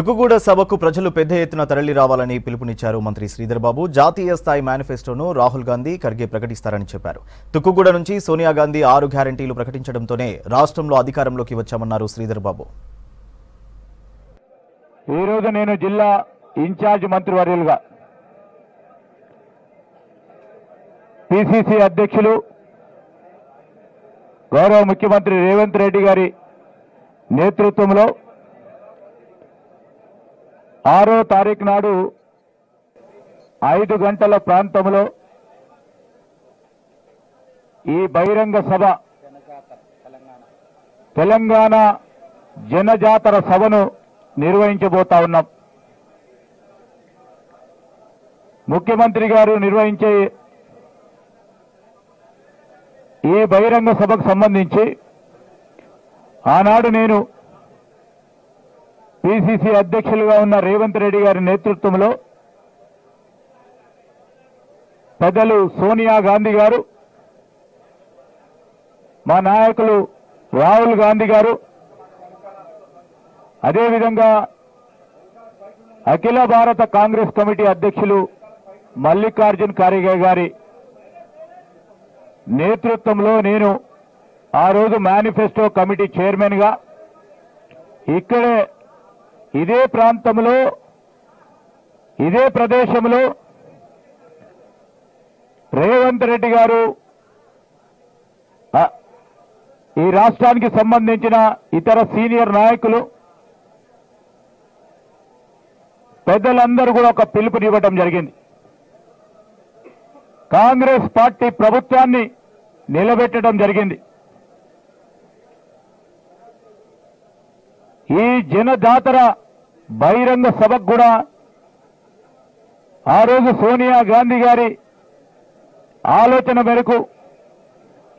తుక్కుగూడ సభకు ప్రజలు పెద్ద ఎత్తున తరలి రావాలని పిలుపునిచ్చారు మంత్రి శ్రీధర్ బాబు. జాతీయ స్థాయి మేనిఫెస్టోను రాహుల్ గాంధీ, ఖర్గే ప్రకటిస్తారని చెప్పారు. తుక్కుగూడ నుంచి సోనియా గాంధీ 6 గ్యారెంటీలు ప్రకటించడంతోనే రాష్ట్రంలో అధికారంలోకి వచ్చామన్నారు శ్రీధర్ బాబు. ఈ రోజు నేను జిల్లా ఇన్ఛార్జ్ మంత్రివర్యులుగా పిసిసి అధ్యక్షులు గౌరవ ముఖ్యమంత్రి రేవంత్ రెడ్డి గారి నేతృత్వంలో 6వ తారీఖు నాడు 5 గంటల ప్రాంతంలో ఈ బహిరంగ సభ తెలంగాణ జనజాతర సభను నిర్వహించబోతా ఉన్నాం. ముఖ్యమంత్రి గారు నిర్వహించే ఈ బహిరంగ సభకు సంబంధించి ఆనాడు నేను పిసిసి అధ్యక్షులుగా ఉన్న రేవంత్ రెడ్డి గారి నేతృత్వంలో పెద్దలు సోనియా గాంధీ గారు, మా నాయకులు రాహుల్ గాంధీ గారు, అదేవిధంగా అఖిల భారత కాంగ్రెస్ కమిటీ అధ్యక్షులు మల్లికార్జున్ ఖార్గే గారి నేతృత్వంలో నేను ఆ రోజు మేనిఫెస్టో కమిటీ చైర్మన్ గా ఇక్కడే ఇదే ప్రాంతంలో ఇదే ప్రదేశంలో రేవంత్ రెడ్డి గారు ఈ రాష్ట్రానికి సంబంధించిన ఇతర సీనియర్ నాయకులు పెద్దలందరూ కూడా ఒక పిలుపునివ్వడం జరిగింది. కాంగ్రెస్ పార్టీ ప్రభుత్వాన్ని నిలబెట్టడం జరిగింది. ఈ జనజాతర బహిరంగ సభకు కూడా ఆ రోజు సోనియా గాంధీ గారి ఆలోచన మేరకు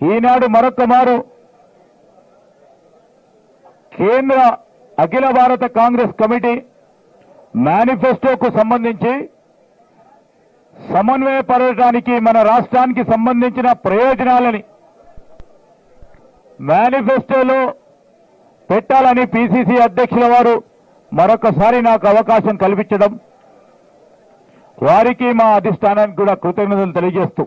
ఈనాడు మరొక మారు కేంద్ర అఖిల భారత కాంగ్రెస్ కమిటీ మేనిఫెస్టోకు సంబంధించి సమన్వయపరచడానికి మన రాష్ట్రానికి సంబంధించిన ప్రయోజనాలని మేనిఫెస్టోలో పెట్టాలని పిసిసి అధ్యక్షుల వారు మరొకసారి నాకు అవకాశం కల్పించడం, వారికి మా అధిష్టానానికి కూడా కృతజ్ఞతలు తెలియజేస్తూ